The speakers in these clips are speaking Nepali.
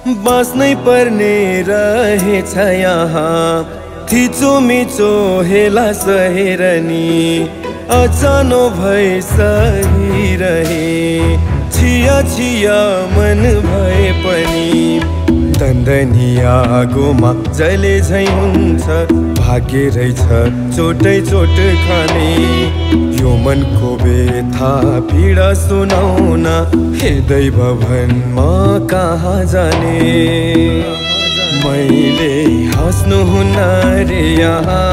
बाँच्नै पर्ने रहेछ यहाँ थिचोमिचो हेला सहेर नि अचानो भई सहिरहे छिया छिया मन भए पनि दन्दनी आगोमा जले झै हुन्छ भाग्य रहेछ चोटै चोट खाने यो मनको व्यथा पीडा सुनाउन हृदय भवनमा कहाँ जाने मैले हाँस्नु हुन्न रे यहाँ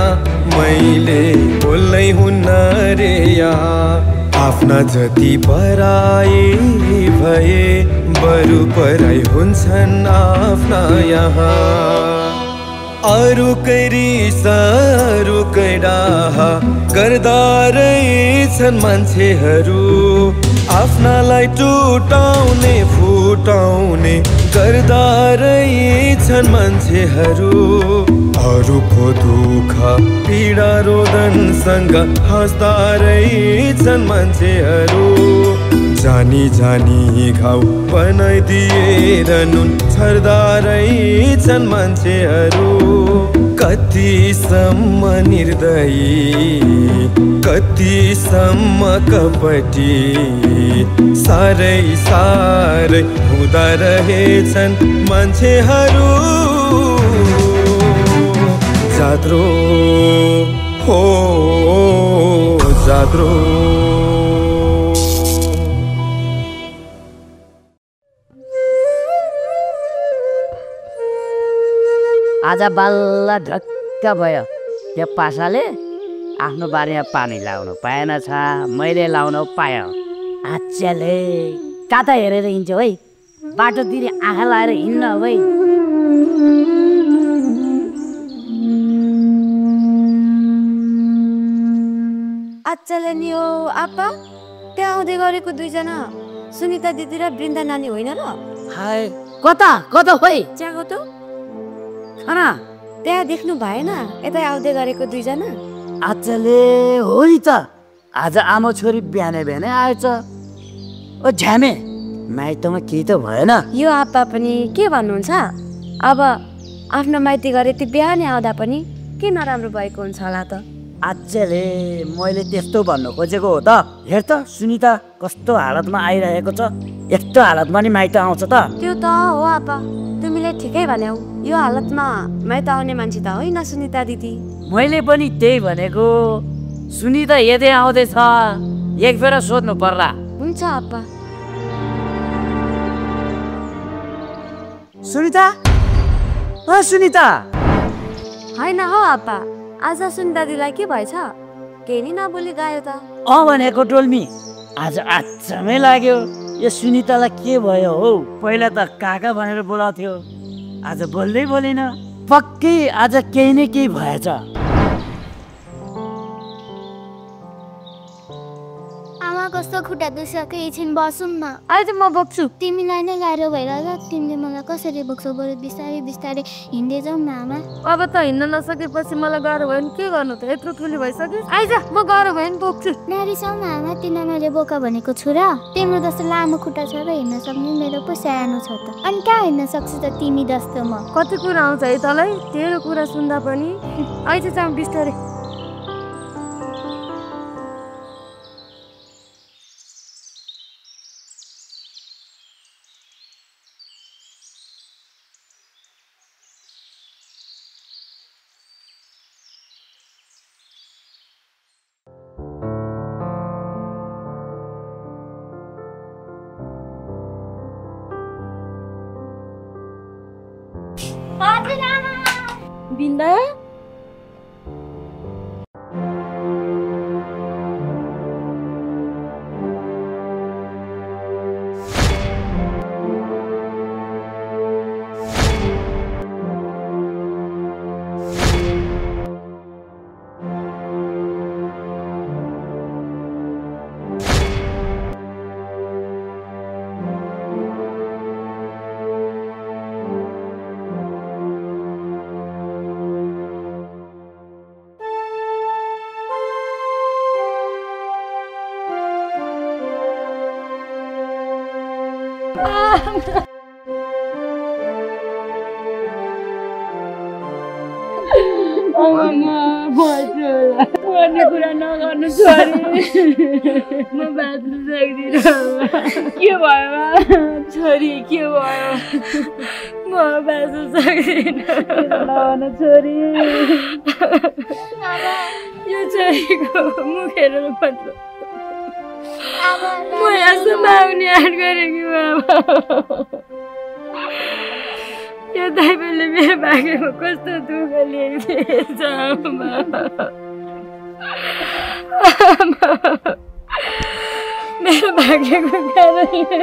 मैले बोल्नै हुन्न रे यहाँ आफ्ना जति पराए भए बरु पराई हुन्छन् आफ्ना यहाँ अरूकै रिस अरूकै डाह गर्दा रहेछन् मान्छेहरू आफ्नालाई टुटाउने फुटाउने गर्दा रहेछन् मान्छेहरू अरूको दुःख पीडा रोदनसँग हाँस्दा रहेछन् मान्छेहरू जानी जानी घाउ बनाइदिएर नुन छर्दा रहेछन् मान्छेहरू कतिसम्म निर्दयी कतिसम्म कपटी साह्रै साह्रै हुँदा रहेछन् मान्छेहरू जात्रो हो जात्रो आज बल्ल ढक्क भयो त्यो पासाले आफ्नो बारीमा पानी लाउनु पाएन छ मैले लाउन पाएँ आच्चाले कता हेरेर हिँड्छौ है बाटोतिर आँखा लाएर हिँड्न है आच्चाले नि हो आपा त्यहाँ आउँदै गरेको दुईजना सुनिता दिदी र बृन्दा नानी होइन र हाय कता कता खोइ त्यहाँको त खाना त्यहाँ देख्नु भएन यता आउँदै गरेको दुईजना आजले हो नि त आज आमा छोरी बिहानै बिहानै आएछ ओ झ्यामे माइतमा केही त भएन यो आपा पनि के भन्नुहुन्छ अब आफ्नो माइती गरे ती बिहानै आउँदा पनि के नराम्रो भएको हुन्छ होला त आजले मैले त्यस्तो भन्नु खोजेको हो त हेर त सुनिता कस्तो हालतमा आइरहेको छ यस्तो हालतमा नि माइत आउँछ त त्यो त हो आपा तिमीले ठिकै भन्यौ यो हालतमा माइत आउने मान्छे त होइन सुनिता दिदी मैले पनि त्यही भनेको सुनिता यदि आउँदैछ एक फेर सोध्नु पर्ला हुन्छ आपा सुनिता सुनिता होइन हो आपा आज सुनिता दिदीलाई के भएछ केही नि नबोली गयो त भनेको टोल्मी आज आच्चामै लाग्यो यो सुनितालाई के भयो हौ पहिला त काका भनेर बोलाउँथ्यो आज बोल्दै बोलेन पक्कै आज केही न केही भएछ आमा कस्तो खुट्टा दुखिसक्यो एकछिन बसौँ न अहिले चाहिँ म बोक्छु तिमीलाई नै गाह्रो भइरहेको तिमीले मलाई कसरी बोक्छौ बरु बिस्तारै बिस्तारै हिँड्दै जाउँ न आमा अब त हिँड्न नसकेपछि मलाई गाह्रो भयो नि के गर्नु त यत्रो ठुली भइसक्यो आइज म गाह्रो भयो नि बोक्छु नरिसाउ न आमा तिमीलाई मैले बोका भनेको छु र तिम्रो जस्तो लामो खुट्टा छ र हिँड्न सक्ने मेरो पो सानो छ त अनि कहाँ हिँड्न सक्छु त तिमी जस्तो म कति कुरा आउँछ है तँलाई तेरो कुरा सुन्दा पनि आइज जाउँ बिस्तारै बिन्दा पर्ने कुरा नगर्नु छोरी म बाँच्नु सक्दिनँ के भयो छोरी के भयो म बाँच्नु सक्दिनँ नभन छोरी यो छोरीको मुख हेरेर मात्र म यहाँसम्म आउने आँट गरेकी बाबा यो दाइबेले मेरो भाग्यमा कस्तो दुःख ल्याइदिएछ मेरो भाग्यको कारणले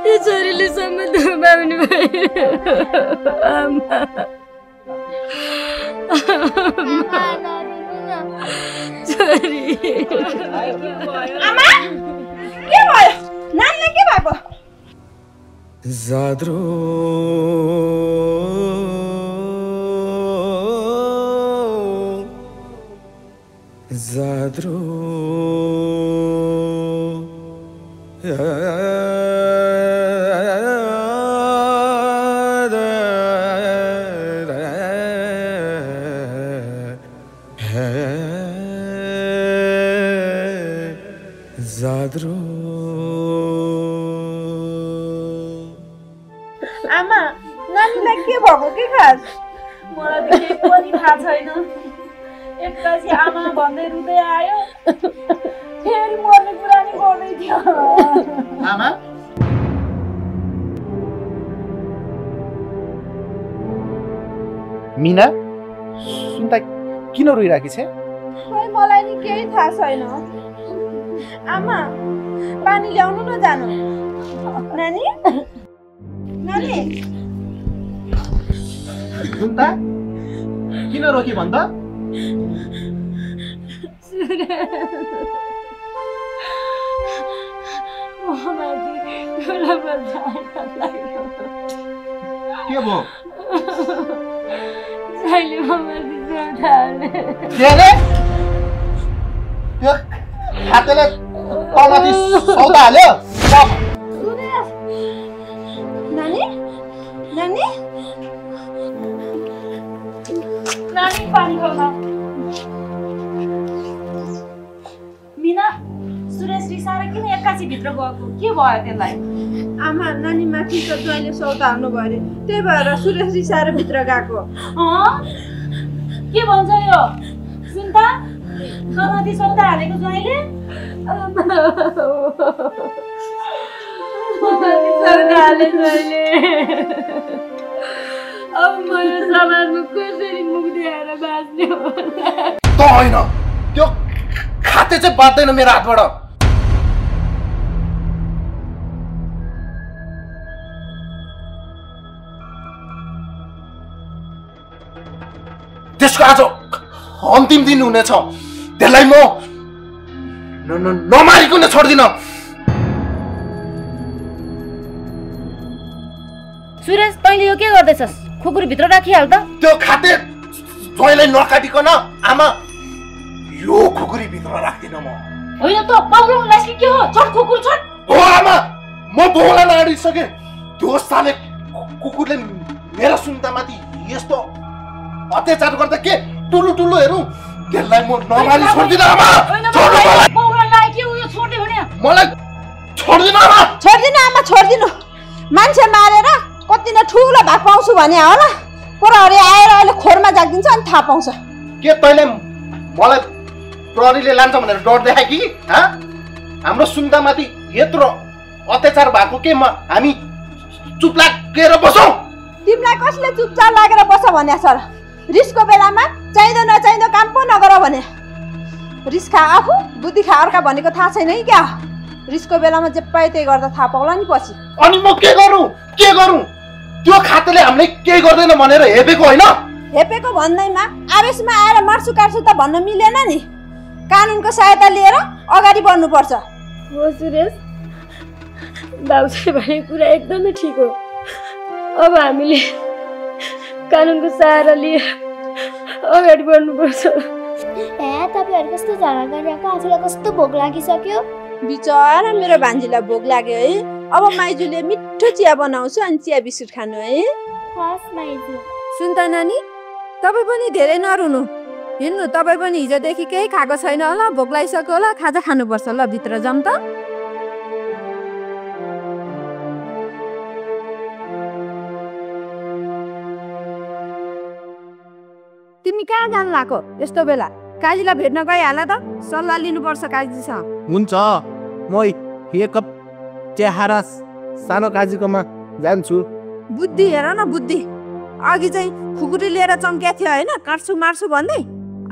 यो छोरीले सम्म दुःख पाउने भयो छोरी आमा के भयो नानीलाई के भएको जाद्रो जाद्रो जाद्रो आमा नानीलाई के भएको के खास मलाई त केही पनि थाहा छैन एकपछि आमा भन्दै रुँदै आयो फेरि मर्ने कुरा नि गर्दै थियो आमा मिना सुन्दा किन रोइराकी छे खै मलाई नि केही थाहा छैन आमा पानी ल्याउनु न जानु नानी नानी सुन्दा किन रोकी भन्छ के भयो के रे त्यो हातले तलमाथि सौदा हाल्यो नानी नानी नानी पानी खाउन मिना सुरेश रिसाएर किन एक्कासी भित्र गएको के भयो त्यसलाई आमा नानी माथि त ज्वाइँले सौदा हाल्नु भयो अरे त्यही भएर सुरेश रिसाएर भित्र गएको के भन्छ यो सुन्ता तमाथि सौदा हालेको ज्वाइँले सौदा हाले ज्वाइँले अब म यो समाजमा कसरी मुख देखाएर बाँच्ने होला त होइन त्यो खाते चाहिँ बाँच्दैन मेरो हातबाट त्यसको आज अन्तिम दिन हुनेछ त्यसलाई म नमारिकन छोड्दिन सुरेश तैँले यो के गर्दैछस् खुकुरी भित्र राखिहाल त त्यो खाते ज्वाइँलाई नकाटिकन आमा यो खुकुरी भित्र राख्दिन म होइन त पाउनु लास्की के हो छोड खुकुर छोड हो आमा म बोला नआडिसके त्यो साले कुकुरले मेरो सुन्तामाथि यस्तो अत्याचार गर्दा के टुलु टुलुहरू त्यसलाई म नमारी छोड्दिन आमा छोड्नु मलाई पाउनुलाई के उयो छोड्ने भने मलाई छोड्दिन आमा छोड्दिनु मान्छे मारेर कति न ठुलो भाग पाउँछु भने होला प्रहरी आएर अहिले खोरमा जागिदिन्छ अनि थाहा पाउँछ के तैँले मलाई प्रहरीले लान्छ भनेर डर देखाए कि हाम्रो सुन्तामाथि यत्रो अत्याचार भएको के हामी चुप लागेर बसौँ तिमीलाई कसले चुपचाप लागेर बस भने सर रिसको बेलामा चाहिँदो नचाहिँदो काम पो नगर भने रिस खा आफू बुद्धि खा अर्का भनेको थाहा छैन है क्या रिसको बेलामा जे पाए त्यही गर्दा थाहा पाउला नि पछि अनि म के गरौँ त्यो खातेले हामीलाई केही गर्दैन भनेर हेपेको होइन हेपेको भन्दैमा आवेशमा आएर मार्छु काट्छु त भन्न मिलेन नि कानुनको सहायता लिएर अगाडि बढ्नुपर्छ हो सुरेश बाबुले भनेको कुरा एकदमै ठिक हो अब हामीले कानुनको सहारा लिएर अगाडि बढ्नुपर्छ तपाईँहरू कस्तो झगडा गरिरहेको आजलाई कस्तो भोक लागिसक्यो बिचरा मेरो भान्जीलाई भोक लाग्यो है अब माइजूले मिठो चिया बनाउँछु अनि चिया बिस्कुट खानु है हस् माइजू सुन त नानी तपाईँ पनि धेरै नरुनु। हिँड्नु, तपाईँ पनि हिजोदेखि केही खाएको छैन होला, भोक लागिसक्यो होला, खाजा खानुपर्छ ल, भित्र जाऊँ त। तिमी कहाँ जानु लाग्यो यस्तो बेला? काजीलाई भेट्न गइहाल त, सल्लाह लिनुपर्छ काजीसँग। हुन्छ, म एक कप चिया र सानो काजीकोमा जान्छु। बुद्धि हेर न, बुद्धि। अघि चाहिँ खुकुरी लिएर चम्किया थियो होइन, काट्छु मार्छु भन्दै,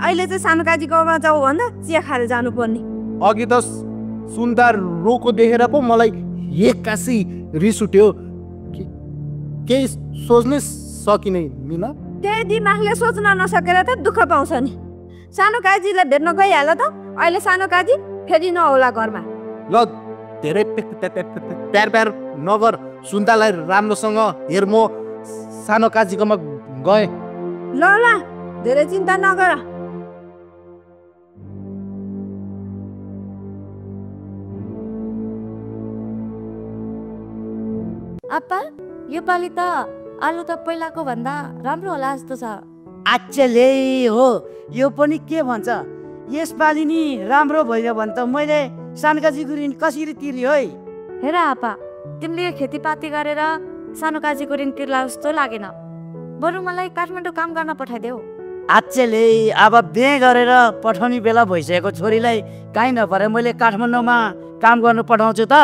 अहिले चाहिँ सानो काजीकोमा जाऊ भन्दा चिया खाएर जानुपर्ने। अघि त सुन्दा रोको देखेर पो मलाई एक्कासी रिस उठ्यो। केही सोच्नै सकिनै मिना। त्यही दिमागले सोच्न नसकेर त दुःख पाउँछ नि। सानो काजीलाई भेट्न गइहाल त, अहिले सानो काजी फेरि नहोला घरमा। ल धेरै प्यार प्यार नगर, सुन्दालाई राम्रोसँग हेर। म सानो काजीकोमा गएँ। ल ल, धेरै चिन्ता नगर। आप्पा, योपालि त आलु त पहिलाको भन्दा राम्रो होला जस्तो छ। आचेले हो, यो पनि के भन्छ, यसपालि नि राम्रो भयो भने त मैले सानो काजीको ऋण कसरी तिर्यो है? हेर आप्पा, तिमीले खेतीपाती गरेर सानो काजीको ऋण तिर्ला जस्तो लागेन। बरु मलाई काठमाडौँ काम गर्न पठाइदेऊ। आचेले अब बिहे गरेर पठाउने बेला भइसकेको छोरीलाई काहीँ नपरे मैले काठमाडौँमा काम गर्नु पठाउँछु त।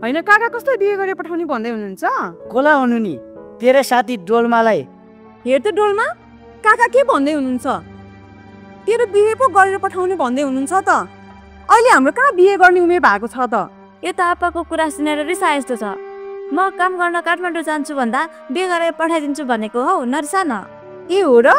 होइन काका, कस्तो बिहे गरेर पठाउने भन्दै हुनुहुन्छ? कोला हुनु नि, तेरो साथी डोल्मालाई। हेर त डोल्मा, काका के भन्दै हुनुहुन्छ? तेरो बिहे पो गरेर पठाउने भन्दै हुनुहुन्छ त। अहिले हाम्रो कहाँ बिहे गर्ने उमेर भएको छ त? यो त आप्पाको कुरा सुनेर रिसाए जस्तो छ। म काम गर्न काठमाडौँ जान्छु भन्दा बिहे गरेर पठाइदिन्छु भनेको हौ, नरिसा न। ए हो र?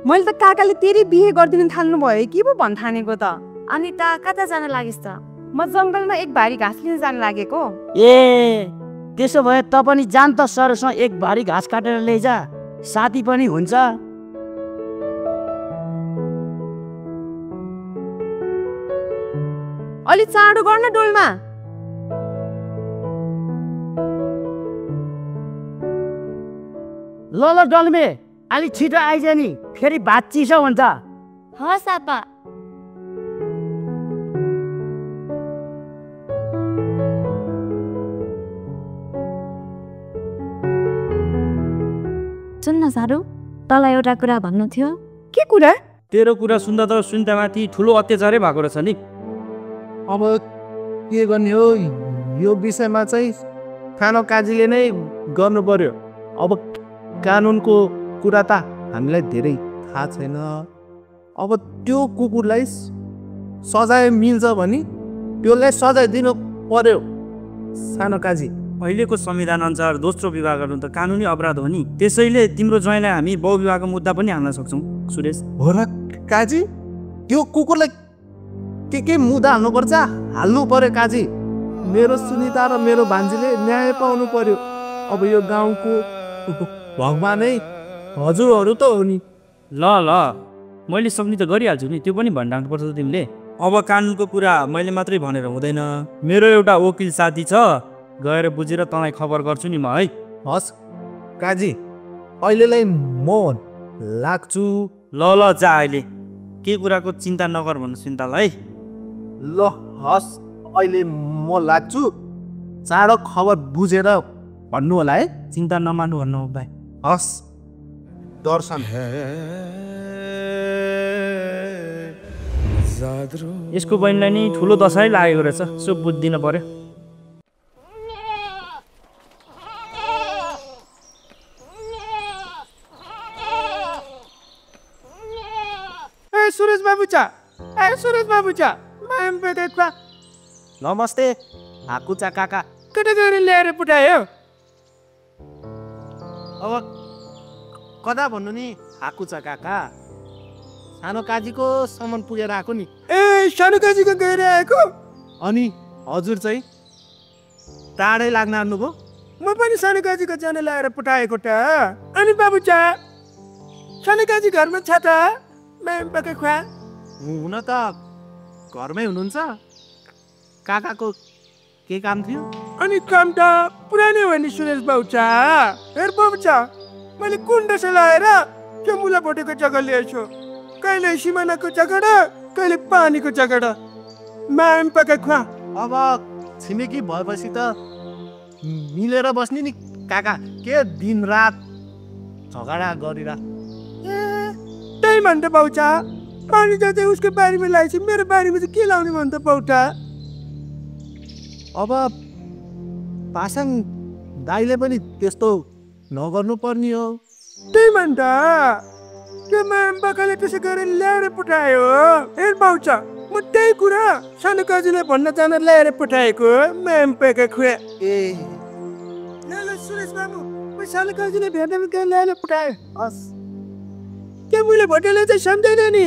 मैले त काकाले तेरी बिहे गरिदिनु थाल्नु भयो कि पो भन्न ठानेको त। अनि त कता जान लागिस् त? म जङ्गलमा एक भारी घाँस लिन जान लागेको। ए त्यसो भए त पनि जान त सरसँग एक भारी घाँस काटेर लैजा, साथी पनि हुन्छ। अलि चाँडो गर्न डोल्मा। ल ल डल्मे, अलि छिटो आइज नि, फेरि भात चिसो हुन्छ। हस् आप्पा। सुन्न सारू, तँलाई एउटा कुरा भन्नु थियो। के कुरा? तेरो कुरा सुन्दा त सुन्दामाथि ठुलो अत्याचारै भएको रहेछ नि। अब के गर्ने हो, यो विषयमा चाहिँ सानो काजीले नै गर्नु पर्यो। अब कानुनको कुरा त हामीलाई धेरै थाहा छैन। अब त्यो कुकुरलाई सजाय मिल्छ भने त्यसलाई सजाय दिनु पर्यो सानो काजी। अहिलेको संविधान अनुसार दोस्रो विवाह गर्नु त कानुनी अपराध हो नि। त्यसैले तिम्रो ज्वाइँलाई हामी बहुविवाहको मुद्दा पनि हाल्न सक्छौँ सुरेश। हो र काजी, त्यो कुकुरलाई के मुद्दा हाल्नुपर्छ? हाल्नु पर्यो काजी। मेरो सुनिता र मेरो भान्जीले न्याय पाउनु पर्यो। अब यो गाउँको भगवानै हजुरहरू त हो नि। ल ल, मैले सक्ने त गरिहाल्छु नि, त्यो पनि भनिराख्नुपर्छ तिमीले। अब कानुनको कुरा मैले मात्रै भनेर हुँदैन। मेरो एउटा वकिल साथी छ, गएर बुझेर तँलाई खबर गर्छु नि म है। हस् काजी, अहिलेलाई म लाग्छु। ल ल जा, अहिले के कुराको चिन्ता नगर भन्नु सुन्तालाई। ल हस्, अहिले म लाग्छु। चाँडो खबर बुझेर भन्नु होला है। चिन्ता नमान्नु भन्नु भाइ। हस् दर्शन। यसको बहिनीलाई नि ठुलो दशै लागेको रहेछ, सो बुझ्दिन पर्यो। सुरेश बाबुचा, सुरेश बाबुचा, नमस्ते हाकुचा काका। कता गएर ल्याएर पुटायो? अब कता भन्नु नि हाकुचा काका, सानो काजीको सामान पुगेर आएको नि। ए सानो काजीको गएर आएको? अनि हजुर चाहिँ टाढै लाग्न आउनुभयो? म पनि सानो काजीको जान ल्याएर पुटाएको त। अनि बाबुचा, सानो काजी घरमा छ त? पक्कै खुवा। हुन त घरमै हुनुहुन्छ। काकाको के काम थियो? अनि काम त पुरानै हो नि सुरेश बाबुचा। हेर बाबुचा, मैले कुन दशा लगाएर के मुला भोटेको जग्गा ल्याएछौ कहिले सिमानाको झगडा कहिले पानीको झगडा माम पका खुवा अब छिमेकी भएपछि त मिलेर बस्ने नि काका के दिन रात झगडा गरिरा त्यही भन्छ बाउचा पानी जस्तै उसको बारीमा लगाएपछि मेरो बारीमा चाहिँ के लाउने भन्छ बाउटा अब पासाङ दाइले पनि त्यस्तो नगर्नु पर्ने हो त्यही भन्छ त्यो माम पकाले त्यसै गरेर ल्याएर पठायो ए बाउचा म त्यही कुरा सानो काजीलाई भन्न जान ल्याएर पठाएको माम पका खुवा ए ल सुरेश बाबु म सानो काजीले भेट्दा ल्याएर पठायो हस् के मैले भोटेले चाहिँ सम्झेन नि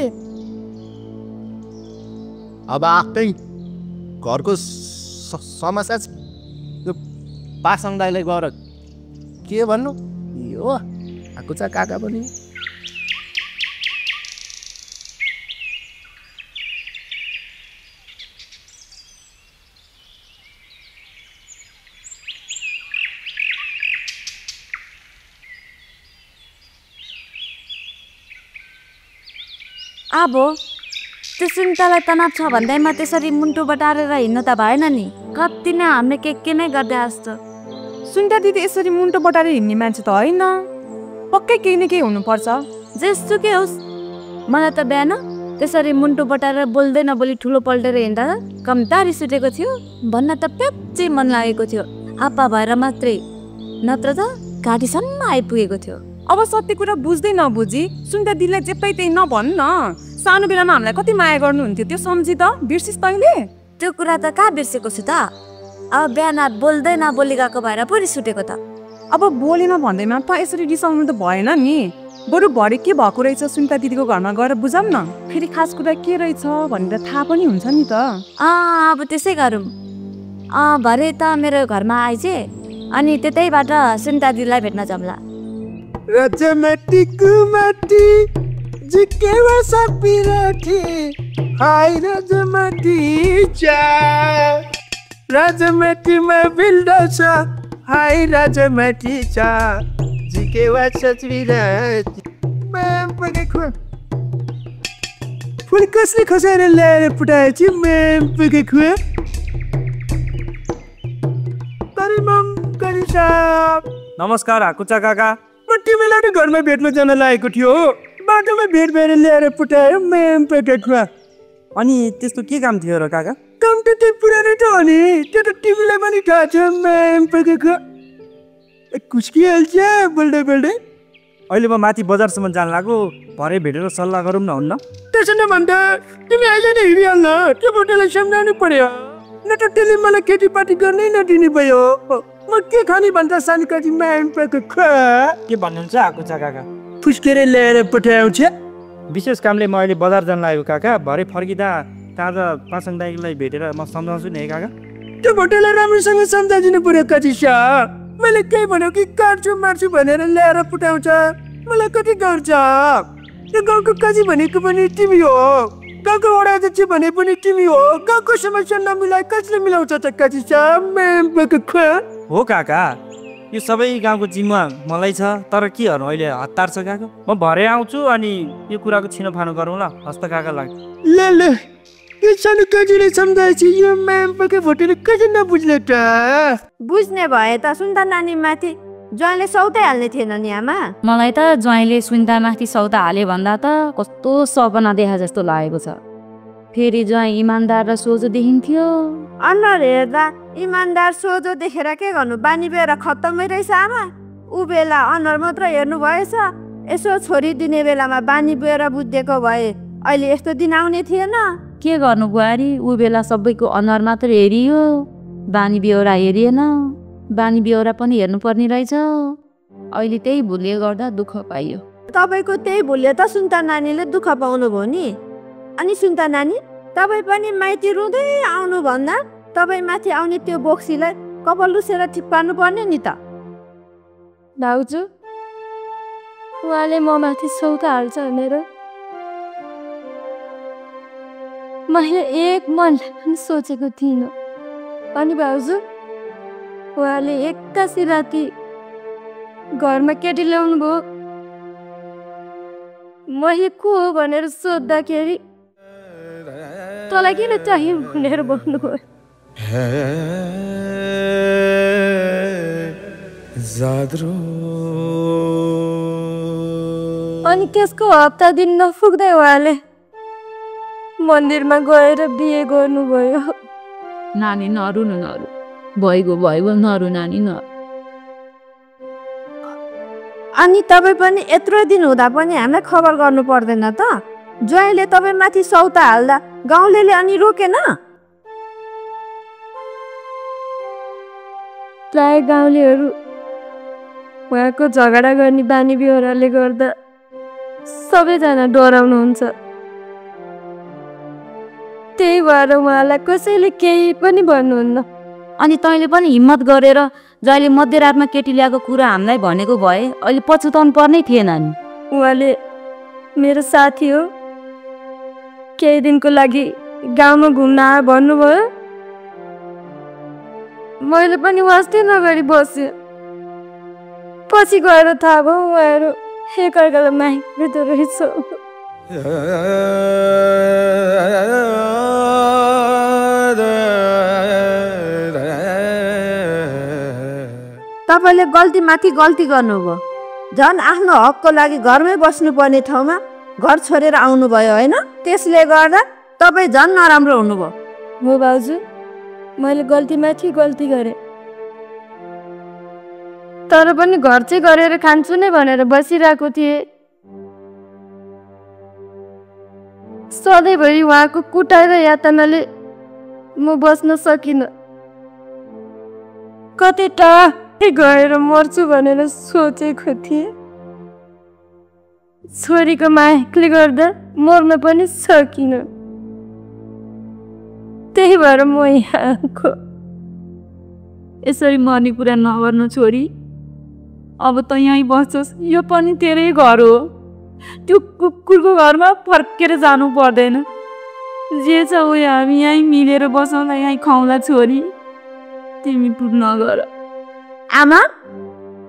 अब आफ्नै घरको समस्या त्यो पासाङ दाइले गएर के भन्नु यो आएको छ काका पनि अब त्यो सुन्तलाई तनाव छ भन्दैमा त्यसरी मुन्टो बटारेर हिँड्नु त भएन नि कति नै हामीले के नै गर्दै जस्तो सुन्ता दिदी यसरी मुन्टो बटारेर हिँड्ने मान्छे त होइन पक्कै केही न केही हुनुपर्छ जेसुकै होस् मलाई त बिहान त्यसरी मुन्टो बटारेर बोल्दै नबोली ठुलो पल्टेर हिँड्दा कम्ता रिस उठेको थियो भन्न त प्याच्चै मन लागेको थियो आपा भएर मात्रै नत्र त घाँटीसम्म आइपुगेको थियो अब सत्य कुरा बुझ्दै नबुझी सुन्ता दिदीलाई जे पाइ त्यही नभन् न सानो बेलामा हामीलाई कति माया गर्नुहुन्थ्यो त्यो सम्झी त बिर्सिस् तैँले त्यो कुरा त कहाँ बिर्सेको छु त अब बिहान बोल्दै नबोली गएको भएर पो रिस उठेको त अब बोलेन भन्दैमा त यसरी रिसाउनु त भएन नि बरु भरे के भएको रहेछ सुन्ता दिदीको घरमा गएर बुझाऊँ न फेरि खास कुरा के रहेछ भनेर थाहा पनि हुन्छ नि त अब त्यसै गरौँ भरे त मेरो घरमा आइजे अनि त्यतैबाट सुन्ता दिदीलाई भेट्न जाउँला राजमाटी कुमाटी जिकेवा सपिराठी हाय राजमाटी चा राजमाटीमा बिल्ड छ हाय राजमाटी चा जिकेवा सपिराठी माम पके खुवा फुल कसले खसाएर ल्याएर पठाएछ माम पके खुवा करिमम करिसा नमस्कार हाकुचा काका म तिमीलाई घरमा भेट्न जान लागेको थियो बाटोमा भेट भएर ल्याएर पठायो म्याम पका खुवा अनि त्यस्तो के काम थियो र काका काम त त्यही पुरानो त हो नि त्यो त तिमीलाई पनि थाहा छ म्याम पका खुवा कुस्किहाल्छ बोल्दै बोल्दै अहिले म माथि बजारसम्म जान लाग्यो भरे भेटेर सल्लाह गरौँ न हुन्न त्यसो नभन्दा तिमी अहिले नै हिँडिहाल्न त्यो बोटेलाई सम्झाउनु पर्यो न त त्यसले मलाई खेतीपाती गर्नै नदिने भयो म के खाने भन्छ सानकाजी म्याम पका खुवा के भन्नुहुन्छ हाकुचा काका फुस्केर ल्याएर पठाउँछ विशेष कामले म अहिले बजार जान लागेको काका भरे फर्किँदा ताजा पासाङ दाइलाई भेटेर म सम्झाउँछु नि है काका त्यो भोटेलाई राम्रोसँग सम्झाइदिनु पर्यो कति सा मैले केही भन्यो कि काट्छु मार्छु भनेर ल्याएर पठाउँछ मलाई कति गर्छ त्यो गाउँको काजी भनेको पनि तिमी हो गाउँको वडा अध्यक्ष भने पनि तिमी हो गाउँको समस्या नमिलाइ कसले मिलाउँछ त काजी सा म्याम पका खुवा हो काका यो सबै गाउँको जिम्मा मलाई छ तर के गर्नु अहिले हतार छ काका म भरे आउँछु अनि यो कुराको छिनोफानो गरौँ ल हस्त काका लाग्छ ल यो सानो काजीले सम्झाएपछि यो म्याम पका भोटेले कसै नबुझ्ने त बुझ्ने भए त सुन्ता नानी माथि ज्वाइँले सौतै हाल्ने थिएन नि आमा मलाई त ज्वाइँले सुन्ता माथि सौदा हाले भन्दा त कस्तो सपना देखा जस्तो लागेको छ फेरि ज्वाइँ इमान्दार र सोझो देखिन्थ्यो अनुहार हेर्दा इमान्दार सोझो देखेर के गर्नु बानी बेहोरा खत्तमै रहेछ आमा ऊ बेला अनुहार मात्र हेर्नु भएछ यसो छोरी दिने बेलामा बानी बेहोरा बुझेको भए अहिले यस्तो दिन आउने थिएन के गर्नु बुहारी ऊ बेला सबैको अनुहार मात्र हेरियो बानी बेहोरा हेरिएन बानी बेहोरा पनि हेर्नुपर्ने रहेछ अहिले त्यही भुलले गर्दा दुःख पाइयो तपाईँको त्यही भुलले त सुन्ता नानीले दुःख पाउनु भयो नि अनि सुन्ता नानी तपाईँ पनि माइती रुँदै आउनु भन्दा तपाईँ माथि आउने त्यो बोक्सीलाई कपाल लुसेर ठिक पार्नु पर्ने नि त भाउजू उहाँले म माथि सौदा हाल्छ भनेर मैले एक मनलाई पनि सोचेको थिइनँ अनि भाउजू उहाँले एक्कासी राति घरमा केटी ल्याउनु भयो मैले को हो भनेर सोद्धाखेरि तँलाई किन चाहियो भनेर भन्नुभयो। अनि त्यसको हप्ता दिन नपुग्दै उहाँले मन्दिरमा गएर बिहे गर्नुभयो। नानी नरु भइगयो नरु नानी न। अनि तपाईँ पनि यत्रो दिन हुँदा पनि हामीलाई खबर गर्नु पर्दैन त? ज्वाइँले तपाईँ माथि सौता हाल्दा गाउँलेले अनि रोकेन? प्राय गाउँलेहरू उहाँको झगडा गर्ने बानी बेहोराले गर्दा सबैजना डराउनुहुन्छ। त्यही भएर उहाँलाई कसैले केही पनि भन्नुहुन्न। अनि तैँले पनि हिम्मत गरेर जहिले मध्यरातमा केटी ल्याएको कुरा हामीलाई भनेको भए अहिले पछुताउनु पर्नै थिएन नि। उहाँले मेरो साथी हो, केही दिनको लागि गाउँमा घुम्न आयो भन्नुभयो। मैले पनि वास्तै नगरी बसेँ। पछि गएर थाहा भयो उहाँहरू एकअर्कालाई माग्दो रहेछ। तपाईँले गल्ती माथि गल्ती गर्नुभयो। झन् आफ्नो हकको लागि घरमै बस्नुपर्ने ठाउँमा घर छोडेर आउनुभयो होइन? त्यसले गर्दा तपाईँ झन् नराम्रो हुनुभयो। हो बाउजू, मैले गल्ती माथि गल्ती गरेँ, तर पनि घर चाहिँ गरेर खान्छु नै भनेर बसिरहेको थिएँ। सधैँभरि उहाँको कुटाइ र यातनाले म बस्न सकिनँ। कतै टाढै गएर मर्छु भनेर सोचेको थिएँ। छोरीको मायाले गर्दा मर्न पनि सकिनँ। त्यही भएर म यहाँ आएको। यसरी मर्ने कुरा नगर्नु छोरी। अब त यहीँ बस्छस्, यो पनि तेरै घर हो। त्यो कुकुरको घरमा फर्केर जानु पर्दैन। जे छ उयो हामी यहीँ मिलेर बसौँला, यहीँ खाउँला छोरी। तिमी पुग नगर। आमा,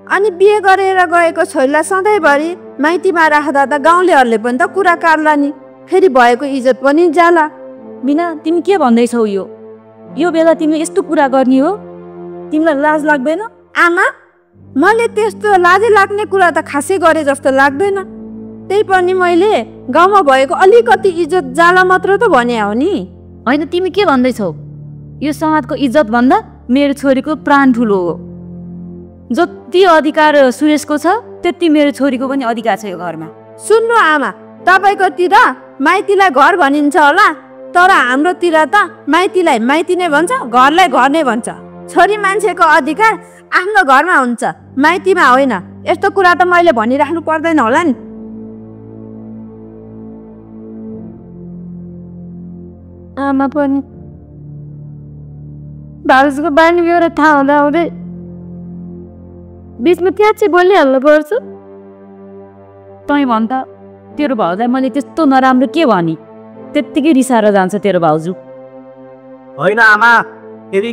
अनि बिहे गरेर गएको छोरीलाई सधैँभरि माइतीमा राख्दा त गाउँलेहरूले पनि त कुरा काट्ला नि, फेरि भएको इज्जत पनि जाला। बिना तिमी के भन्दैछौ? यो बेला तिमीले यस्तो कुरा गर्ने हो? तिमीलाई लाज लाग्दैन? आमा, मैले त्यस्तो लाजै लाग्ने कुरा त खासै गरे जस्तो लाग्दैन। त्यही पनि मैले गाउँमा भएको अलिकति इज्जत जाला मात्र त भने हो नि। होइन, तिमी के भन्दैछौ? यो समाजको इज्जत भन्दा मेरो छोरीको प्राण ठुलो हो। जति अधिकार सुरेशको छ त्यति मेरो छोरीको पनि अधिकार छ यो घरमा। सुन्नु आमा, तपाईँकोतिर माइतीलाई घर भनिन्छ होला, तर हाम्रोतिर त माइतीलाई माइती नै भन्छ, घरलाई घर नै भन्छ। छोरी मान्छेको अधिकार आफ्नो घरमा हुन्छ, माइतीमा होइन। यस्तो कुरा त मैले भनिराख्नु पर्दैन होला नि। आमा पनि भाउजूको बानी बेहोरा थाहा हुँदा हुँदै बिचमा त्यहाँ चाहिँ बोलिहाल्नु पर्छ। तँ भन् त, तेरो भाउजूलाई मैले त्यस्तो नराम्रो के भने? त्यत्तिकै रिसाएर जान्छ तेरो भाउजू। होइन आमा, फेरि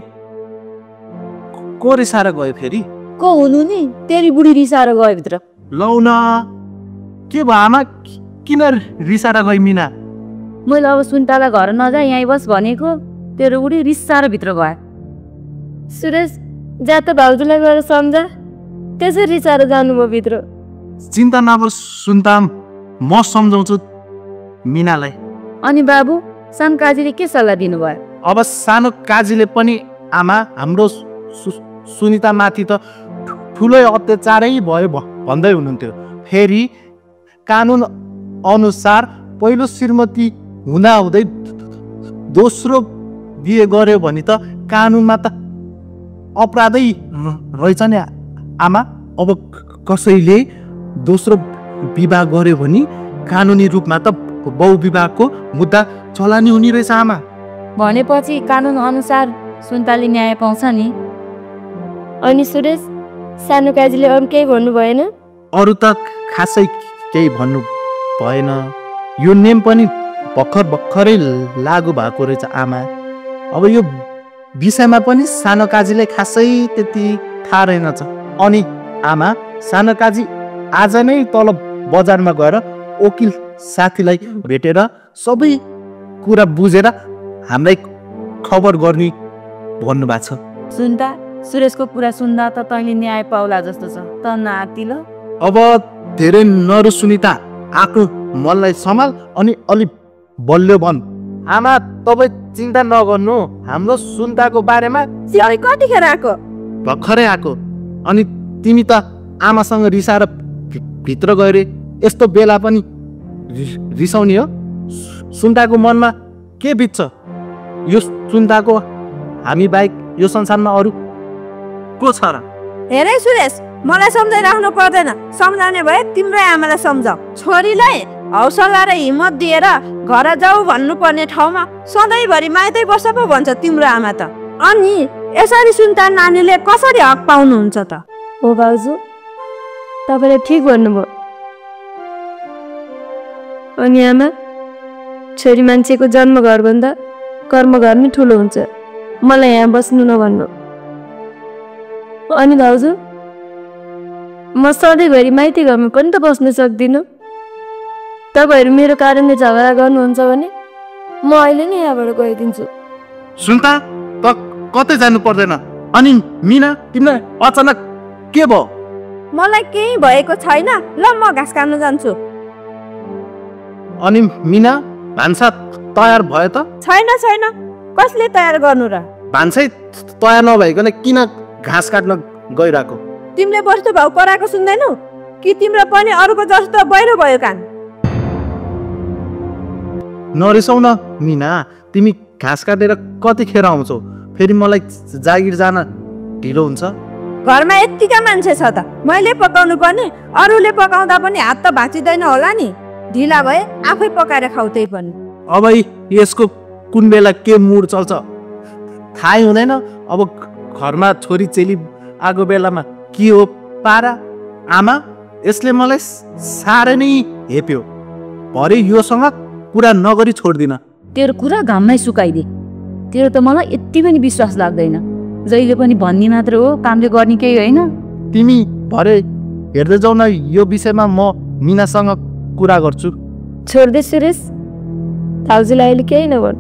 को रिसाएर गयो? फेरि को हुनु नि? तेरी बुढी रिसाएर गयो भित्र। लौ न, के भयो आमा? किन रिसाएर गयो मिना? मैले अब सुन्ताला घर नजा, यहीँ बस भनेको, तेरो बुढी रिसाएर भित्र गयो। सुरेश, जा त भाउजूलाई गएर सम्झा, त्यसै रिसाएर जानुभयो भित्र। चिन्ता नगर सुन्ताम, म सम्झाउँछु मिनालाई। अनि बाबु, सानो काजीले के सल्लाह दिनुभयो? अब सानो काजीले पनि आमा हाम्रो सुनिता माथि त ठुलै अत्याचारै भयो भन्दै हुनुहुन्थ्यो। फेरि कानुन अनुसार पहिलो श्रीमती हुँदाहुँदै दोस्रो बिहे गर्यो भने त कानुनमा त अपराधै रहेछ नि आमा। अब कसैले दोस्रो विवाह गर्यो भने कानुनी रूपमा त बहुविवाहको मुद्दा चलानी हुने रहेछ आमा। भनेपछि कानुन अनुसार सुन्ताले न्याय पाउँछ नि। अनि सुरेश, सानो काजीले अरू केही भन्नु भएन? अरू त खासै केही भन्नु भएन। यो नेम पनि भर्खरै लागू भएको रहेछ आमा। अब यो विषयमा पनि सानो काजीले खासै त्यति थाहा रहेनछ। अनि आमा, सानो काजी आज नै तल बजारमा गएर वकिल साथीलाई भेटेर सबै कुरा बुझेर हामीलाई खबर गर्ने भन्नुभएको छ। सुन्दा सुरेशको कुरा सुन्दा त तैँले न्याय पाउला जस्तो छ त नाति ल। अब धेरै नरु सुनिता आफ्नो मनलाई सम्हाल अनि अलि बलियो बन। आमा तपाईँ चिन्ता नगर्नु, हाम्रो सुन्ताको बारेमा कतिखेर आएको? भर्खरै आएको। अनि तिमी त आमासँग रिसाएर भित्र गएर यस्तो बेला पनि रिसाउने हो? सुन्ताको मनमा के बित्छ? यो सुन्ताको हामी बाहेक यो संसारमा अरू को छ र? हेरे सुरेश, मलाई सम्झाइराख्नु पर्दैन। सम्झाउने भए तिम्रो आमालाई सम्झाऊ। छोरीलाई हौसला र हिम्मत दिएर घर जाऊ भन्नुपर्ने ठाउँमा सधैँभरि माइतै बस्छ पो भन्छ तिम्रो आमा त। अनि यसरी सुन्ता नानीले कसरी हक पाउनुहुन्छ त? हो भाउजू, तपाईँले ठिक भन्नुभयो। अनि आमा, छोरी मान्छेको जन्मघरभन्दा कर्मघर नै ठुलो हुन्छ। मलाई यहाँ बस्नु नभन्नु। अनि भाउजू, म सधैँभरि माइती घरमा पनि त बस्न सक्दिनँ। तपाईँहरू मेरो कारणले झगडा गर्नुहुन्छ भने म अहिले नै यहाँबाट गइदिन्छु। सुन्ता त कतै जानु पर्दैन। अनि मिना, तिमीलाई अचानक के भयो? मलाई केही भएको छैन। ल म घाँस काट्न जान्छु। अनि मिना, भान्सा तयार भयो त? छैन छैन, कसले तयार गर्नु र? भान्सै तयार नभइकन किन घाँस काट्न गइरहेको? तिमीले बस्तु भाउ कराएको सुन्दैनौ कि तिम्रो पनि अरूको जस्तो बहिरो भयो कान? नरिसाउ न मिना, तिमी घाँस काटेर कतिखेर आउँछौ? फेरि मलाई जागिर जान ढिलो हुन्छ। घरमा यत्तिका मान्छे छ त मैले पकाउनु पर्ने, अरूले पकाउँदा पनि हात त भाँचिँदैन होला नि। ढिला भए आफै पकाएर खाऊ त्यही पनि। अब यसको कुन बेला के मुड चल्छ थाहै हुँदैन। अब घरमा छोरी चेली आएको बेलामा के हो पारा? आमा, यसले मलाई साह्रै नै हेप्यो। भरे योसँग कुरा नगरी छोड्दिन। तेरो कुरा घाममै सुकाइदे। तेरो त मलाई यति पनि विश्वास लाग्दैन। जहिले पनि भन्ने मात्र हो, कामले गर्ने केही होइन। तिमी भरे हेर्दै जाऊ न, यो विषयमा म मिनासँग कुरा गर्छु। छोड्दे सुरेश, भाउजूलाई अहिले केही नभन्।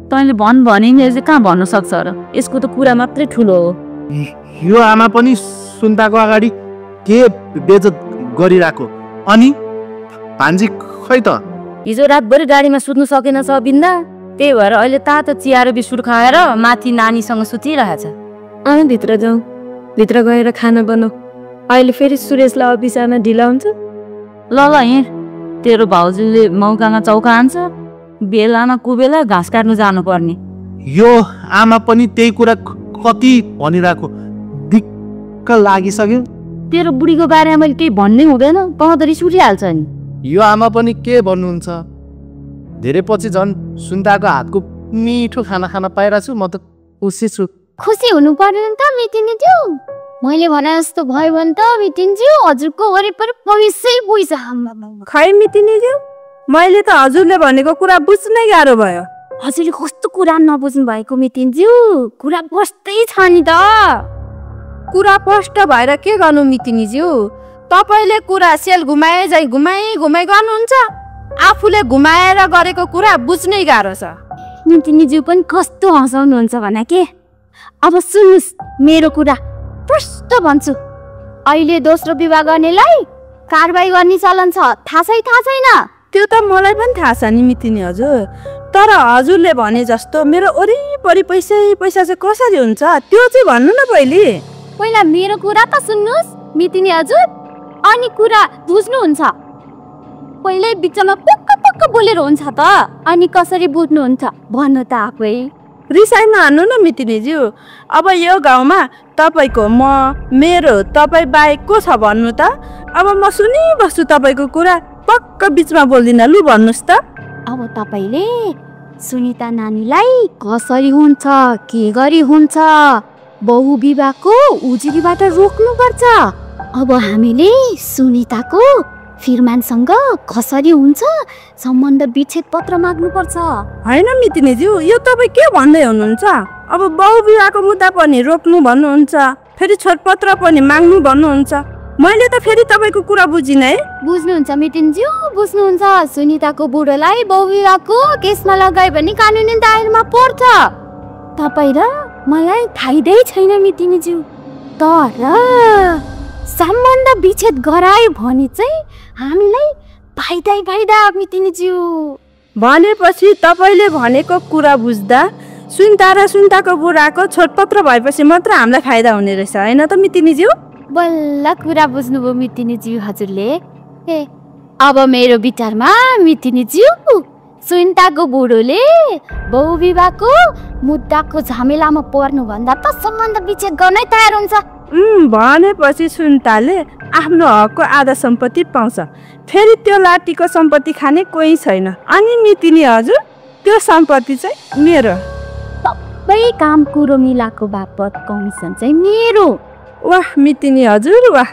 तैँले भन् भने नि यसले कहाँ भन्नु सक्छ र? यसको त कुरा मात्रै ठुलो हो। यो आमा पनि सुन्ताको अगाडि के बेइज्जत गरिरहेको? अनि भान्जी खै त? हिजो रातभरि गाडीमा सुत्नु सकेन छ बिन्दा, त्यही भएर अहिले तातो चिया र बिस्कुट खाएर माथि नानीसँग सुतिरहेछ। आमा भित्र जाउँ, भित्र गएर खाना बनाऊ। अहिले फेरि सुरेशलाई अफिस आउन ढिला हुन्छ। ल ल हिँड, तेरो भाउजूले मौकामा चौका हान्छ, बेलामा कुबेला घाँस काट्नु जानुपर्ने। यो आमा पनि त्यही कुरा कति भनिरहेको, दिक्क लागिसक्यो। तेरो बुढीको बारेमा मैले केही भन्नै हुँदैन, तँ त रिस उठिहाल्छ नि। यो आमा पनि के भन्नुहुन्छ? धेरै पछि झन् सुन्ताको हातको मिठो खाना खान पाइरहेको छु। म त खुसी छु। खुसी हुनु पर्दैन त मितिनीज्यू? मैले भने जस्तो भयो भने त मितिनीज्यू हजुरको वरिपरि पैसै पैसा। खै मितिनीज्यू, मैले त हजुरले भनेको कुरा बुझ्नै गाह्रो भयो। हजुरले कस्तो कुरा नबुझ्नु भएको मितिनीज्यू? कुरा बस्दै छ नि त। कुरा स्पष्ट भएर के गर्नु मितिनीज्यू? तपाईले कुरा सेल घुमाए जाइ घुमाइ गर्नुहुन्छ। आफूले घुमाएर गरेको कुरा बुझ्नै गाह्रो छ। मितिनीज्यू पनि कस्तो हँसाउनुहुन्छ भने के? अब सुन्नुस् मेरो कुरा, प्रष्ट भन्छु। अहिले दोस्रो विवाह गर्नेलाई कारबाही गर्ने चलन छ, थाहा छैन? त्यो त मलाई पनि थाहा छ नि मितिनी हजुर। तर हजुरले भने जस्तो मेरो वरिपरि पैसा चाहिँ कसरी हुन्छ त्यो चाहिँ भन्नु न पहिला मेरो कुरा त सुन्नुस् मितिनी हजुर, अनि कुरा बुझ्नुहुन्छ। पहिल्यै बिचमा पक्क बोलेर हुन्छ त, अनि कसरी बुझ्नुहुन्छ भन्नु त आफै। रिसाइ नहान्नु न मितिनीज्यू। अब यो गाउँमा तपाईँको म, मेरो तपाईँ बाहेक को छ भन्नु त? अब म सुनिबस्छु तपाईँको कुरा, पक्क बिचमा बोल्दिन। लु भन्नुहोस् त। अब तपाईँले सुनिता नानीलाई कसरी हुन्छ, के गरी हुन्छ, बहु विवाहको उजुरीबाट रोक्नुपर्छ। अब हामीले सुनिताको फिरमानसँग कसरी हुन्छ सम्बन्ध विच्छेद पत्र माग्नुपर्छ। होइन मितिनीज्यू, यो तपाईँ के भन्दै हुनुहुन्छ? अब बहु विवाहको मुद्दा पनि रोक्नु भन्नुहुन्छ, फेरि छोडपत्र पनि माग्नु भन्नुहुन्छ। मैले त फेरि तपाईँको कुरा बुझिनँ है। बुझ्नुहुन्छ मिटिनज्यू, बुझ्नुहुन्छ। सुनिताको बुढोलाई बहुविवाहको केसमा लगायो भने कानुनी दायरामा पर्छ। तपाईँ र मलाई थाहै छैन मिटिनज्यू, तर सम्बन्ध विच्छेद गरायो भने चाहिँ हामीलाई फाइदा मिटिनज्यू। भनेपछि तपाईँले भनेको कुरा बुझ्दा सुनिता र सुनिताको बुढाको छोडपत्र भएपछि मात्र हामीलाई फाइदा हुने रहेछ होइन त मितिनीज्यू? बल्ल कुरा बुझ्नुभयो मितिनीज्यू हजुरले। ए अब मेरो विचारमा मितिनीज्यू, सुनिताको बुढोले बहुविवाहको मुद्दाको झमेलामा पर्नुभन्दा त सम्बन्ध विच्छेद गर्नै तयार हुन्छ। भनेपछि सुनिताले आफ्नो हकको आधा सम्पत्ति पाउँछ। फेरि त्यो लाटीको सम्पत्ति खाने कोही छैन। अनि मितिनी हजुर, त्यो सम्पत्ति चाहिँ मेरो। सबै काम कुरो मिलाएको बापत कमिसन चाहिँ मेरो। वाह मितिनी हजुर वाह,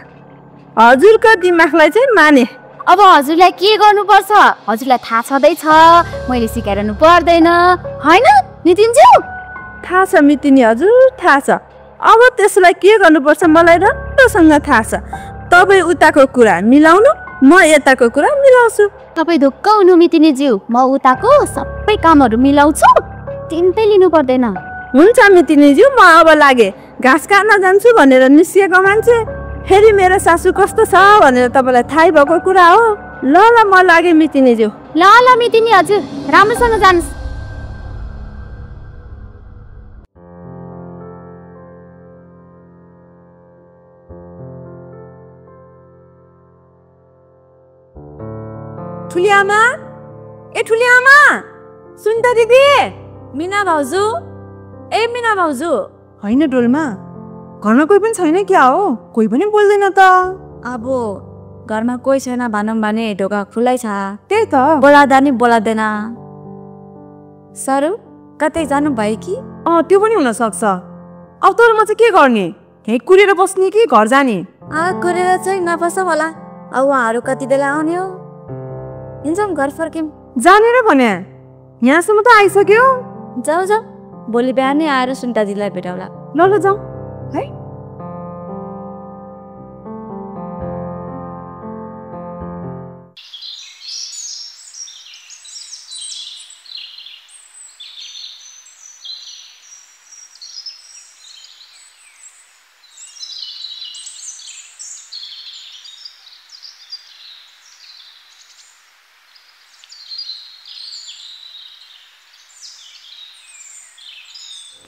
हजुरको दिमागलाई चाहिँ माने। अब हजुरलाई के गर्नुपर्छ हजुरलाई थाहा छँदैछ, मैले सिकाइरहनु पर्दैन होइन नितिनज्यू? थाहा छ मितिनी हजुर, थाहा छ। अब त्यसलाई के गर्नुपर्छ मलाई राम्रोसँग थाहा छ। तपाईँ उताको कुरा मिलाउनु, म यताको कुरा मिलाउँछु। तपाईँ ढुक्क हुनु मितिनीज्यू, म उताको सबै कामहरू मिलाउँछु, टेन्टै लिनु पर्दैन। हुन्छ मितिनीज्यू, म अब लागे घाँस काट्न जान्छु भनेर निस्किएको मान्छे फेरि मेरो सासू कस्तो छ भनेर तपाईँलाई थाहै भएको कुरा हो। ल म लागे मितिनीज्यू। ल मितिनी हजुर, राम्रोसँग जानुहोस्। ठुली आमा, ए ठुली आमा, सुनिता दिदी, मिना भाउजू, ए मिना भाउजू। होइन डोल्मा, घरमा कोही पनि छैन क्या हो? कोही पनि बोल्दैन त। अब घरमा कोही छैन भनौँ भने ढोका खुल्लै छ। त्यही त, बोलादा नि बोलादैन। सरू कतै जानु भयो कि? त्यो पनि हुन सक्छ। अब तर म चाहिँ के गर्ने? यही कुरेर बस्ने कि घर जाने? कुरेर चाहिँ नबस होला। अब उहाँहरू कति बेला आउने हो? हिँड्छौँ घर फर्क्यौँ। जानेर भने यहाँसम्म त आइसक्यो। जाऊ जाऊ, भोलि बिहान नै आएर सुनिता दिदीलाई भेटौँला। ल जाउँ है।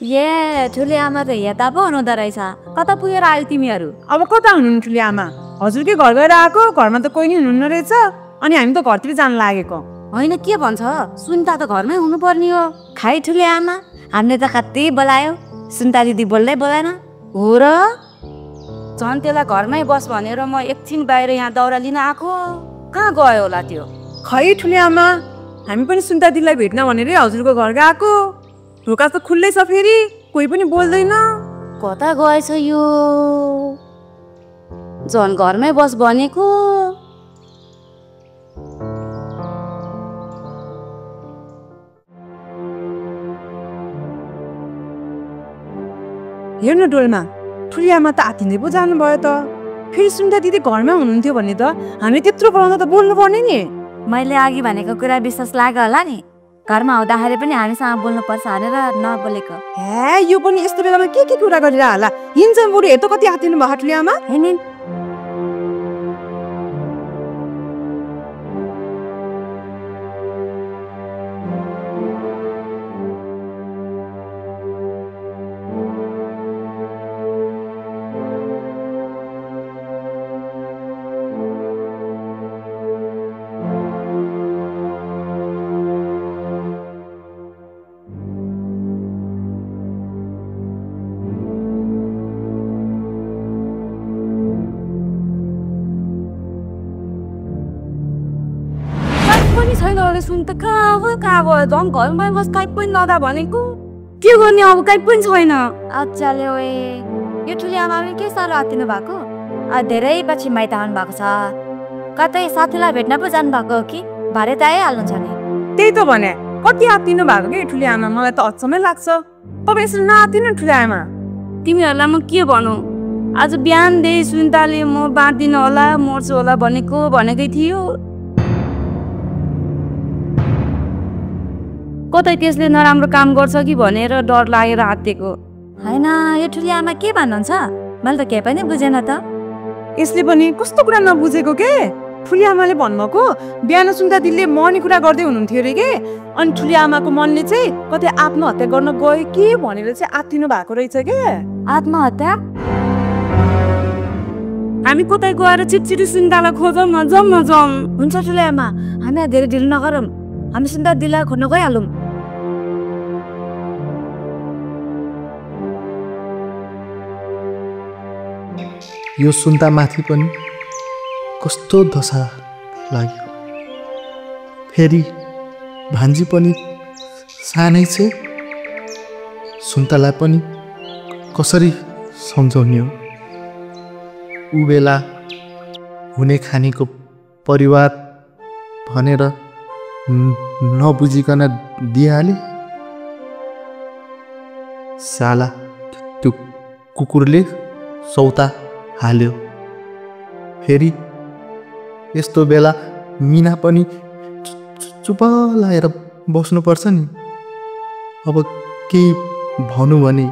ए ठुली आमा त यता पो हुनुहुँदो रहेछ। कता पुगेर आयो तिमीहरू? अब कता हुनुहुन्न ठुली आमा? हजुरकै घर गएर आएको, घरमा त कोही नि हुनुहुन्न रहेछ। अनि हामी त घरतिर जान लागेको। होइन के भन्छ, सुनिता त घरमै हुनुपर्ने हो। खाइ ठुली आमा, हामीले त कति बोलायो, सुनिता दिदी बोल्दै बोलाएन हो र? झन् त्यसलाई घरमै बस भनेर म एकछिन बाहिर यहाँ दाउरा लिन आएको, कहाँ गयो होला त्यो? खै ठुली आमा, हामी पनि सुनिता दिदीलाई भेट्न भनेर हजुरको घर गएको। ढोका त खुल्लै छ, फेरि कोही पनि बोल्दैन। कता गएछ यो? झन् घरमै बस भनेको। हेर्नु डोल्मा, ठुली आमा त आत्तिँदै पो जानुभयो त। फेरि सुनिता दिदी घरमै हुनुहुन्थ्यो भने त हामी त्यत्रो बोलाउँदा त बोल्नु पर्ने नि। मैले अघि भनेको कुरा विश्वास लाग्यो होला नि? घरमा हुँदाखेरि पनि हामीसँग बोल्नुपर्छ भनेर नबोलेको। हे यो पनि यस्तो बेलामा के कुरा गरेर होला? हिन्छ बुढी हेर्नु कति आत्तिनु भयो ठुली आमा। हेर्नु सुन त कहाँ भयो झन् घरमै बस काहीँ पनि नदा भनेको। के गर्ने अब, काहीँ पनि छैन। अचाले ओए, यो ठुली आमाले के साह्रो आत्तिनु भएको? धेरै पछि माइत आउनु भएको छ। कतै साथीलाई भेट्न पो जानु भएको हो कि? भारे त आइहाल्नु छ नि। त्यही त भने, कति आत्तिनु भएको कि ठुली आमा? मलाई त अचम्मै लाग्छ। तपाईँ यसरी नआत्तिनु ठुली आमा। तिमीहरूलाई म के भनौँ, आज बिहानदेखि सुन्ताले म बाँच्दिनँ होला मर्छु होला भनेकै थियो। कतै त्यसले नराम्रो काम गर्छ कि भनेर डर लागेर हातेको होइन। यो ठुली आमा के भन्नुहुन्छ मैले त केही पनि बुझेन त। यसले पनि कस्तो कुरा नबुझेको के? ठुली आमाले भन्नुभएको बिहान सुन्दा दिदीले मर्ने कुरा गर्दै हुनुहुन्थ्यो अरे के, अनि ठुली आमाको मनले चाहिँ कतै आत्महत्या गर्न गयो कि भनेर चाहिँ आत्तिनु भएको रहेछ के। आत्महत्या? हामी कतै गएर चिटचिटी सुन्दालाई खोजौँ न, जाउँ। हुन्छ ठुली आमा, हामी धेरै ढिलो नगरौँ, हामी सुन्दा दिदीलाई खोज्न गइहालौँ। यो सुन्ता माथि पनि कस्तो दशा लाग्यो। फेरि भान्जी पनि सानै छ, सुन्तालाई पनि कसरी सम्झाउने हो? ऊ बेला हुने खानेको परिवार भनेर नबुझिकन दिइहाले। साला त्यो कुकुरले सौता हाल्यो। फेरि यस्तो बेला मिना पनि चुप लाएर बस्नुपर्छ नि। अब केही भनौँ भने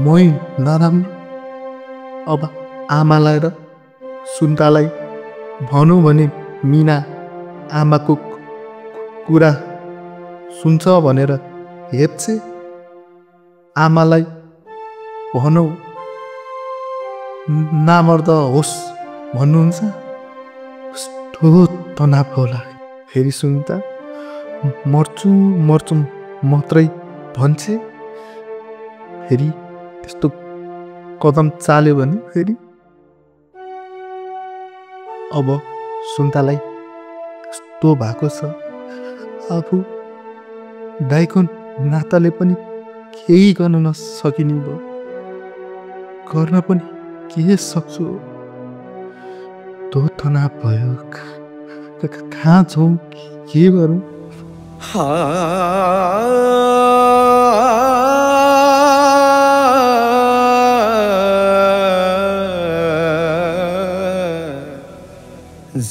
मै नराम्रो। अब आमालाई र सुन्तालाई भनौँ भने मिना आमाको कुरा सुन्छ भनेर हेप्छे। आमालाई भनौँ नामर्दा होस् भन्नुहुन्छ। कस्तो तनाव होला। फेरि सुन्ता मर्छु मात्रै भन्छे। फेरि त्यस्तो कदम चाल्यो भने फेरि अब सुन्तालाई कस्तो भएको छ। आफू दाइको नाताले पनि केही गर्न नसकिने भयो। गर्न पनि के सक्छु? तो तनाव भयो। कहाँ छौँ, के गरौँ?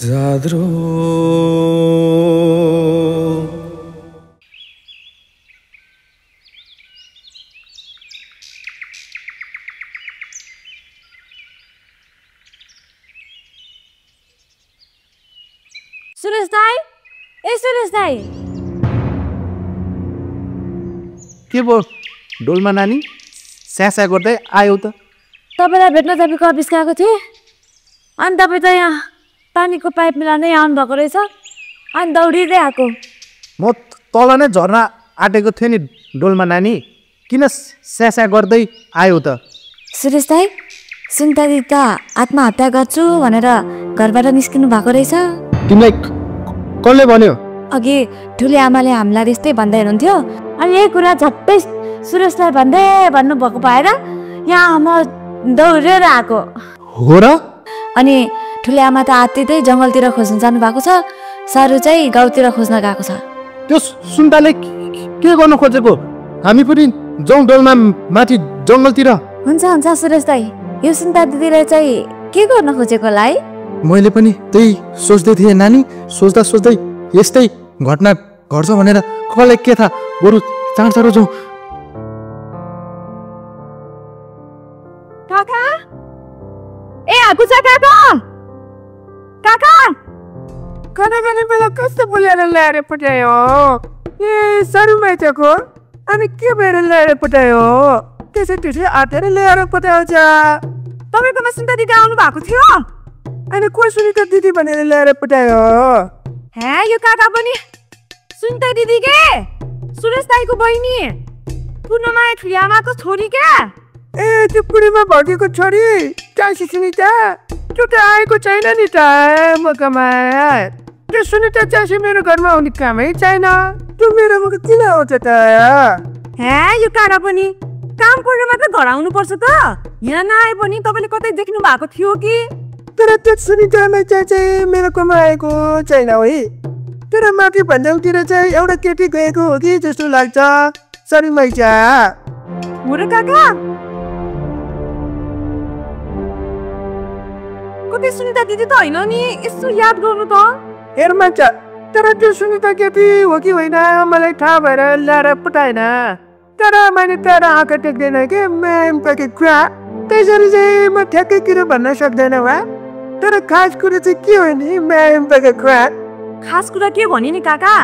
जाद्रो सुरेश दाई, ए सुरेश दाई। के भयो डोलमा नानी? स्यास्या गर्दै आयो त। तपाईँलाई भेट्न तपाईँको अफिस गएको थिएँ, अनि तपाईँ त यहाँ पानीको पाइप मिलाउँदै आउनु भएको रहेछ, अनि दौडिँदै आएको। म तल नै झर्न आँटेको थिएँ नि डोलमा नानी। किन स्यास्या गर्दै आयो त? सुरेश दाई, सुन्ता दिदी त आत्महत्या गर्छु भनेर घरबाट निस्किनु भएको रहेछ। तिमीलाई कसले भन्यो? अघि ठुली आमाले हामीलाई यस्तै भन्दै हुनुहुन्थ्यो, अनि यही कुरा झट्टै सुरेशलाई भन्नुभएको भएर यहाँ म दौडेर आएको हो र? अनि ठुली आमा त आत्तिँदै जङ्गलतिर खोज्न जानु भएको छ, सारू चाहिँ गाउँतिर खोज्न गएको छ। त्यो सुन्ताले के गर्न खोजेको? हामी पनि जाउँ डोलमा माथि जङ्गलतिर। हुन्छ सुरेश दाई, यो सुन्ता दिदीले चाहिँ के गर्न खोजेको होला है? मैले पनि त्यही सोच्दै थिएँ नानी। सोच्दै यस्तै घटना घट्छ भनेर कसलाई के थाहा। बरु चाँडो जाउँ। काका, ए आकुचा काका, काका खाना खाने बेला कस्तो बोलेर ल्याएर पठायो? ए साह्रो माइतीको अनि के भएर ल्याएर पठायो? त्यसै आँटेर ल्याएर पठाउँछ। तपाईँकोमा सुन्ता दिदी आउनु भएको थियो, अनि को सुनिता दिदी भनेर ल्याएर पठायो? हे यो काका पनि सुन्ता दिदी के सुरेश दाईको बहिनी पूर्णमाया ठुली आमाको छोरी क्या। ए त्यो पुरीमा भर्केको छोरी चासी सुनिता? त्यो त आएको छैन नि त मकमा। त्यो सुनिता चासी मेरो घरमा आउने कामै छैन। त्यो मेरोमा किन आउँछ त? हे यो काका पनि काम पर्ने मात्र घर आउनु पर्छ त? यहाँ नआए पनि तपाईँले कतै देख्नु भएको थियो कि? तर त्यो सुनितामा चाहिँ मेरोकोमा आएको छैन है। तर माथि भन्जाउतिर चाहिँ एउटा केटी गएको हो कि जस्तो लाग्छ। सरी मैचा। हो र काका? कतै सुनिता दिदी त होइन नि यसो याद गर्नु त हेर मान्छे तर त्यो सुनिता केटी हो कि होइन मलाई थाहा भएर ल्याएर पठाएन तर मैले तर आँखा टेक्दैन कि म्याम पाके कुरा त्यसरी चाहिँ म ठ्याक्कै कुरो भन्न सक्दैन वा तर खास कुरो चाहिँ के हो नि म्याम पाके कुरा खास कुरा के भने नि काका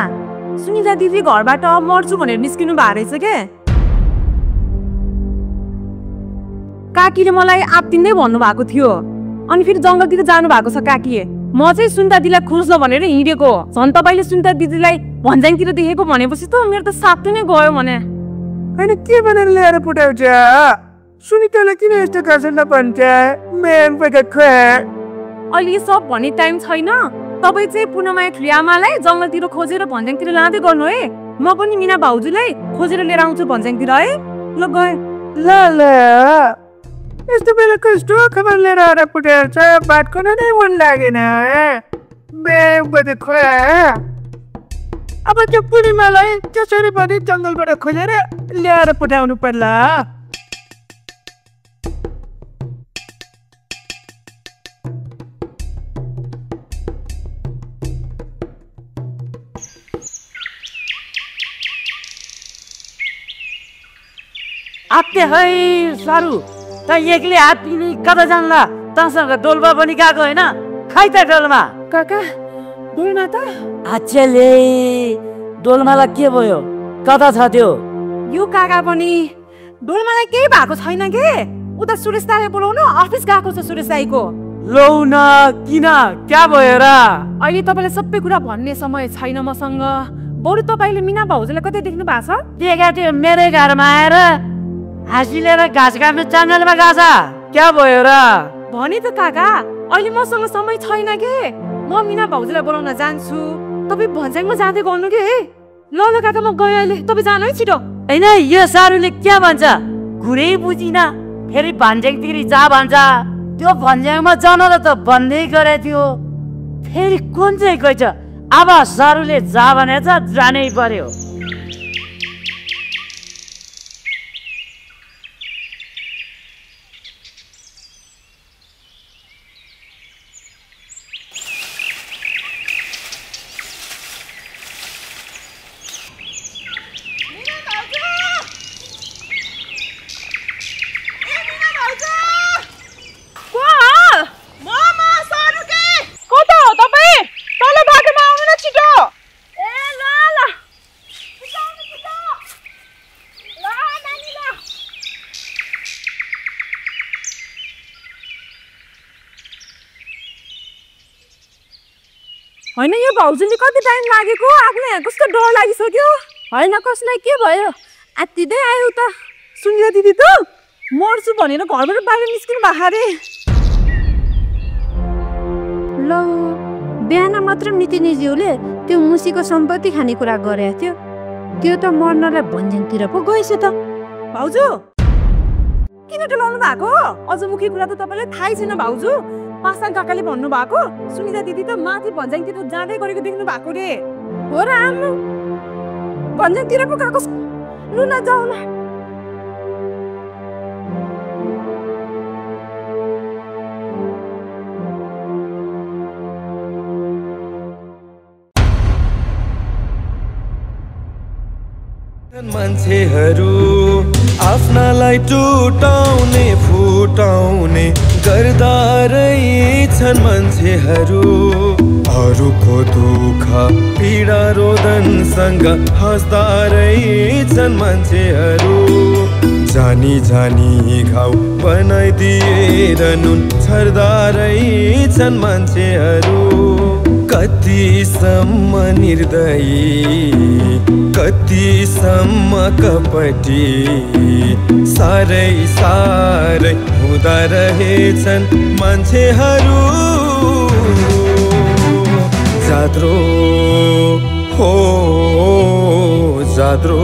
सुनिता दिदी घरबाट मर्छु भनेर निस्किनु भएको रहेछ के काकीले मलाई आपतिन्दै भन्नुभएको थियो अनि फेरि जङ्गलतिर जानु भएको छ काकी म चाहिँ सुनिता दिदीलाई खोज्न भनेर हिँडेको झन् तपाईँले सुनिता दिदीलाई भन्ज्याङतिर देखेको भनेपछि त मेरो त साथै नै गयो भने होइन के भनेर ल्याएर पठाउँछ सुनितालाई किन यस्तो गर्छ भन्छ म्याम पाके कुरा अहिले यो सब भन्ने टाइम छैन तपाईँ चाहिँ पूर्णमाया ठुली आमालाई जङ्गलतिर खोजेर भन्ज्याङतिर लाँदै गर्नु है म पनि मिना भाउजूलाई खोजेर लिएर आउँछु भन्ज्याङतिर है ल गएँ ल यस्तो बेला कस्तो खबर लिएर आएर पुट्याउँछ बात गर्न नै मन लागेन अब त्यो पूर्णिमालाई त्यसरी पनि जङ्गलबाट खोजेर ल्याएर पठाउनु पर्ला आत्ते है सारू त एक्लै हात पिनी कता जान्ला तसँग डोल्मा पनि गएको होइन खै त डोल्मा काका डोल्मा त आचेले डोल्मालाई के भयो कता छ त्यो यो काका पनि डोल्मालाई केही भएको छैन के उता सुरेश दाइले बोलाउनु अफिस गएको छ सुरेश दाइको लौ न किन क्या भयो र अहिले तपाईँले सबै कुरा भन्ने समय छैन मसँग बरु तपाईँले मिना भाउजूलाई कतै देख्नु भएको छ देखा त्यो मेरै घरमा आएर हाँसी लिएर घाँस काट्नु जङ्गलमा गएको छ क्या भयो र भने त काका अहिले मसँग समय छैन के म मिना भाउजूलाई बोलाउन जान्छु तपाईँ भन्ज्याङमा जाँदै गर्नु के ल काका म गएँ अहिले तपाईँ जानु है छिटो होइन यो सारूले क्या भन्छ कुरै बुझिन फेरि भन्ज्याङतिर जा भन्छ त्यो भन्ज्याङमा जान त भन्दै गरे थियो फेरि कुन चाहिँ गएछ अब सारूले जा भनेछ जानै पर्यो होइन यो भाउजूले कति टाइम लागेको आफूलाई यहाँ कस्तो डर लागिसक्यो होइन कसलाई के भयो आत्तिँदै आयो त सुनिता दिदी त मर्छु भनेर घरबाट बाहिर निस्किनु भएको अरे ल बिहान मात्र मितिनीज्यूले त्यो मुसीको सम्पत्ति खाने कुरा गरेको थियो त्यो त मर्नलाई भन्ज्याङतिर पो गएछ त भाउजू किन डराउनु भएको अझ मुख्य कुरा त तपाईँलाई थाहै छैन भाउजू पासाङ काकाले भन्नु भएको सुनिता दिदी त माथि भन्ज्याङतिर जाँदै गरेको देख्नु भएको रे हो र आम्नु भन्ज्याङतिर पो गएको लु न जाऊ न मान्छेहरू आफ्नालाई टुटाउने फुटाउने गर्दा रहेछन् मान्छेहरू अरूको दुःख पीडा रोदनसँग हाँस्दा रहेछन् मान्छेहरू जानी जानी घाउ बनाइदिएर नुन छर्दा रहेछन् मान्छेहरू कतिसम्म निर्दयी कतिसम्म कपटी साह्रै साह्रै हुँदा रहेछन् मान्छेहरू जात्रो हो जात्रो